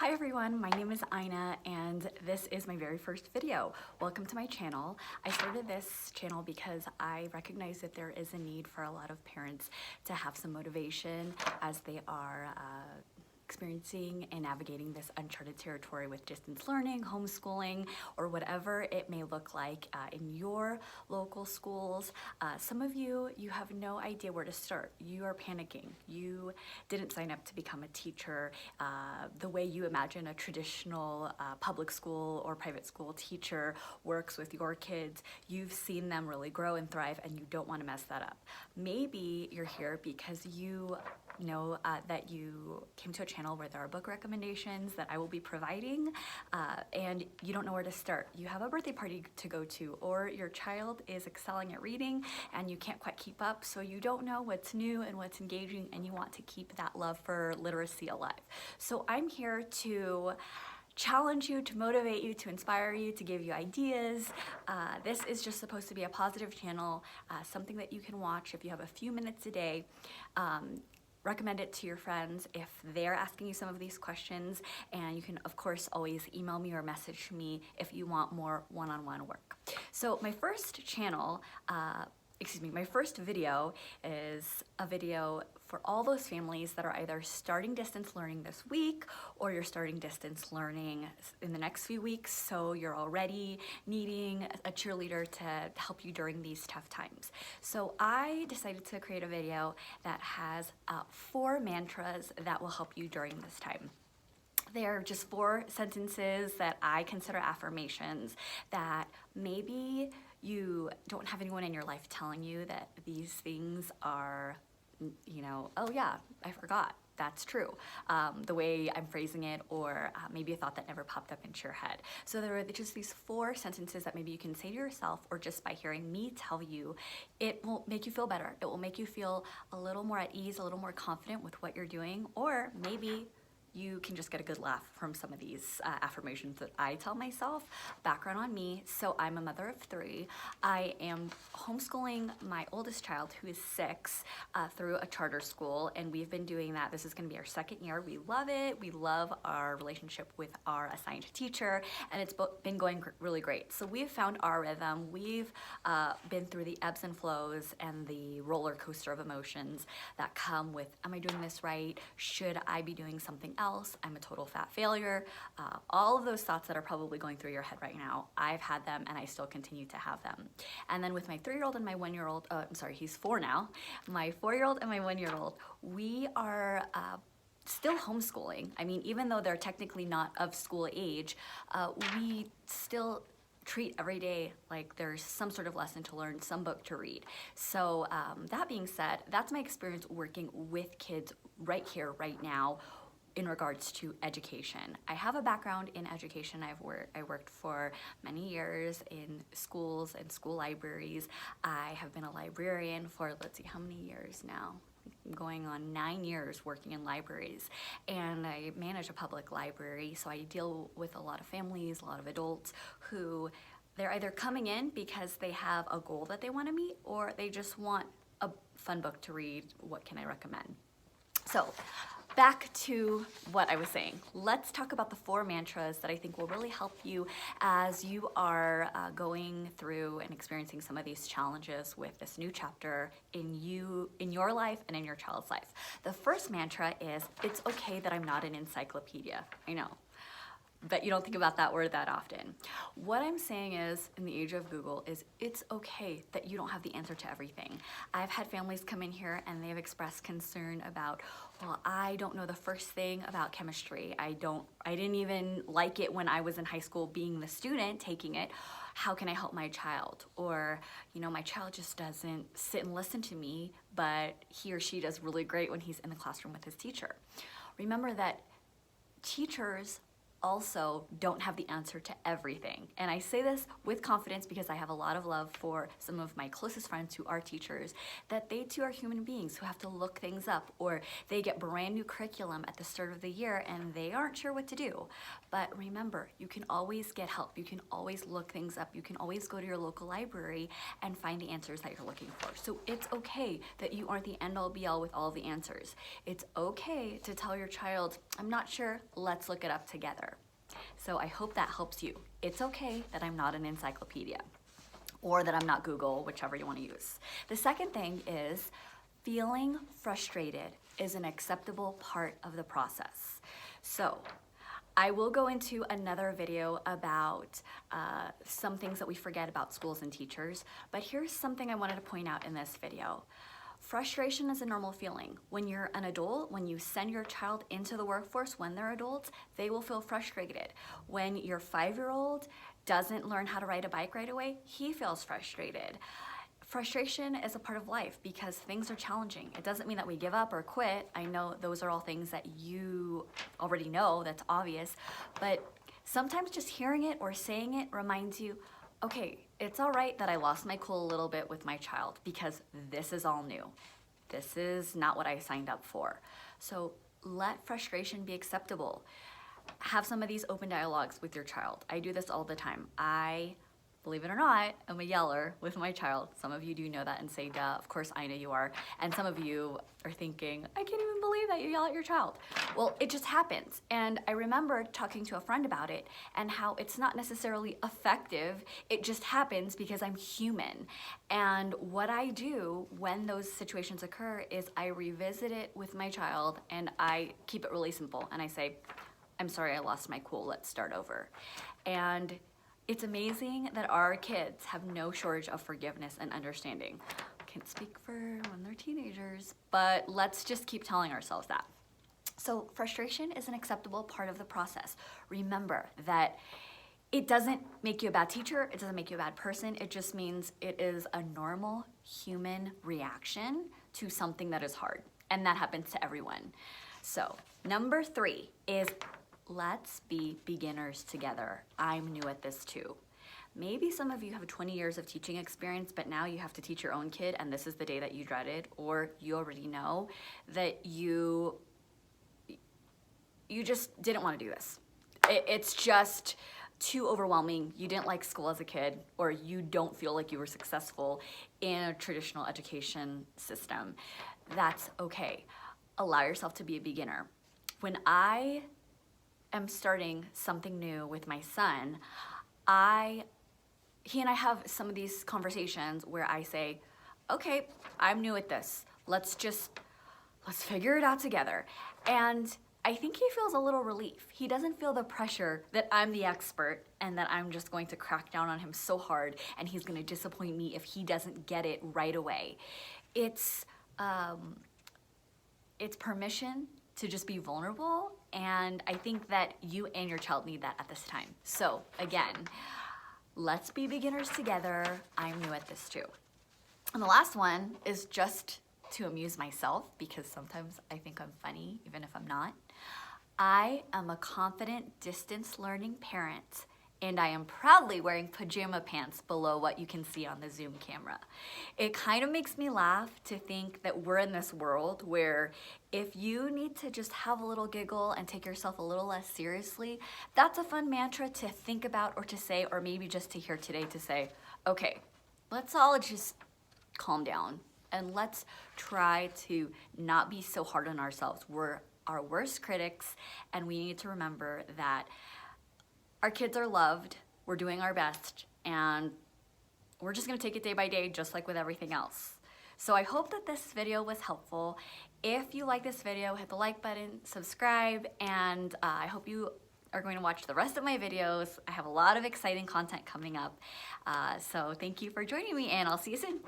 Hi everyone, my name is Ina and this is my very first video. Welcome to my channel. I started this channel because I recognize that there is a need for a lot of parents to have some motivation as they are experiencing and navigating this uncharted territory with distance learning, homeschooling, or whatever it may look like in your local schools. Some of you have no idea where to start. You are panicking. You didn't sign up to become a teacher the way you imagine a traditional public school or private school teacher works with your kids. You've seen them really grow and thrive and you don't want to mess that up. Maybe you're here because you know that you came to a channel where there are book recommendations that I will be providing and you don't know where to start. You have a birthday party to go to, or your child is excelling at reading and you can't quite keep up, so you don't know what's new and what's engaging and you want to keep that love for literacy alive. So I'm here to challenge you, to motivate you, to inspire you, to give you ideas. This is just supposed to be a positive channel, something that you can watch if you have a few minutes a day. Recommend it to your friends if they're asking you some of these questions, and you can of course always email me or message me if you want more one-on-one work. So my first channel, my first video is a video for all those families that are either starting distance learning this week or you're starting distance learning in the next few weeks, so you're already needing a cheerleader to help you during these tough times. So I decided to create a video that has 4 mantras that will help you during this time. They're just 4 sentences that I consider affirmations that maybe you don't have anyone in your life telling you that these things are, oh yeah, I forgot, that's true, the way I'm phrasing it, or maybe a thought that never popped up into your head. So there are just these 4 sentences that maybe you can say to yourself, or just by hearing me tell you, it will make you feel better. It will make you feel a little more at ease, a little more confident with what you're doing, or maybe you can just get a good laugh from some of these affirmations that I tell myself. Background on me: so I'm a mother of 3. I am homeschooling my oldest child, who is 6, through a charter school, and we've been doing that. This is going to be our 2nd year. We love it. We love our relationship with our assigned teacher, and it's been going really great. So we've found our rhythm. We've been through the ebbs and flows and the roller coaster of emotions that come with, am I doing this right? Should I be doing something else? I'm a total fat failure. All of those thoughts that are probably going through your head right now, I've had them and I still continue to have them. And then with my 3-year-old and my 1-year-old, I'm sorry, he's 4 now, my 4-year-old and my 1-year-old, we are still homeschooling. I mean, even though they're technically not of school age, we still treat every day like there's some sort of lesson to learn, some book to read. So that being said, that's my experience working with kids right here, right now, in regards to education. I have a background in education. I worked for many years in schools and school libraries. I have been a librarian for, let's see, how many years now? I'm going on 9 years working in libraries, and I manage a public library, so I deal with a lot of families, a lot of adults who they're either coming in because they have a goal that they want to meet, or they just want a fun book to read. What can I recommend? So back to what I was saying. Let's talk about the 4 mantras that I think will really help you as you are going through and experiencing some of these challenges with this new chapter in your life and in your child's life. The first mantra is, it's okay that I'm not an encyclopedia. I know, but you don't think about that word that often. What I'm saying is, in the age of Google, is it's okay that you don't have the answer to everything. I've had families come in here and they've expressed concern about, well, I don't know the first thing about chemistry. I didn't even like it when I was in high school being the student taking it. How can I help my child? Or, my child just doesn't sit and listen to me, but he or she does really great when he's in the classroom with his teacher. Remember that teachers also don't have the answer to everything. And I say this with confidence because I have a lot of love for some of my closest friends who are teachers, that they too are human beings who have to look things up, or they get brand new curriculum at the start of the year and they aren't sure what to do. But remember, you can always get help. You can always look things up. You can always go to your local library and find the answers that you're looking for. So it's okay that you aren't the end all be all with all the answers. It's okay to tell your child, I'm not sure, let's look it up together. So I hope that helps you. It's okay that I'm not an encyclopedia, or that I'm not Google, whichever you want to use. The second thing is feeling frustrated is an acceptable part of the process. So I will go into another video about some things that we forget about schools and teachers, but here's something I wanted to point out in this video. Frustration is a normal feeling. When you're an adult, when you send your child into the workforce when they're adults, they will feel frustrated. When your 5-year-old doesn't learn how to ride a bike right away, he feels frustrated. Frustration is a part of life because things are challenging. It doesn't mean that we give up or quit. I know those are all things that you already know, that's obvious, but sometimes just hearing it or saying it reminds you, okay, it's all right that I lost my cool a little bit with my child because this is all new. This is not what I signed up for. So let frustration be acceptable. Have some of these open dialogues with your child. I do this all the time. Believe it or not, I'm a yeller with my child. Some of you do know that and say, duh, of course I know you are. And some of you are thinking, I can't even believe that you yell at your child. Well, it just happens. And I remember talking to a friend about it and how it's not necessarily effective. It just happens because I'm human. And what I do when those situations occur is I revisit it with my child and I keep it really simple. And I say, I'm sorry, I lost my cool, let's start over. And it's amazing that our kids have no shortage of forgiveness and understanding. Can't speak for when they're teenagers, but let's just keep telling ourselves that. So frustration is an acceptable part of the process. Remember that it doesn't make you a bad teacher, it doesn't make you a bad person, it just means it is a normal human reaction to something that is hard, and that happens to everyone. So number 3 is let's be beginners together. I'm new at this too. Maybe some of you have 20 years of teaching experience, but now you have to teach your own kid and this is the day that you dreaded, or you already know that you just didn't want to do this. It's just too overwhelming. You didn't like school as a kid, or you don't feel like you were successful in a traditional education system. That's okay. Allow yourself to be a beginner. When I am starting something new with my son, he and I have some of these conversations where I say, okay, I'm new at this. Let's figure it out together. And I think he feels a little relief. He doesn't feel the pressure that I'm the expert and that I'm just going to crack down on him so hard and he's gonna disappoint me if he doesn't get it right away. It's permission to just be vulnerable, and I think that you and your child need that at this time. So again, let's be beginners together. I'm new at this too. And the last one is just to amuse myself, because sometimes I think I'm funny, even if I'm not. I am a confident distance learning parent, and I am proudly wearing pajama pants below what you can see on the Zoom camera. It kind of makes me laugh to think that we're in this world where if you need to just have a little giggle and take yourself a little less seriously, that's a fun mantra to think about or to say, or maybe just to hear today to say, okay, let's all just calm down and let's try to not be so hard on ourselves. We're our worst critics, and we need to remember that our kids are loved, we're doing our best, and we're just gonna take it day by day, just like with everything else. So I hope that this video was helpful. If you like this video, hit the like button, subscribe, and I hope you are going to watch the rest of my videos. I have a lot of exciting content coming up. So thank you for joining me, and I'll see you soon.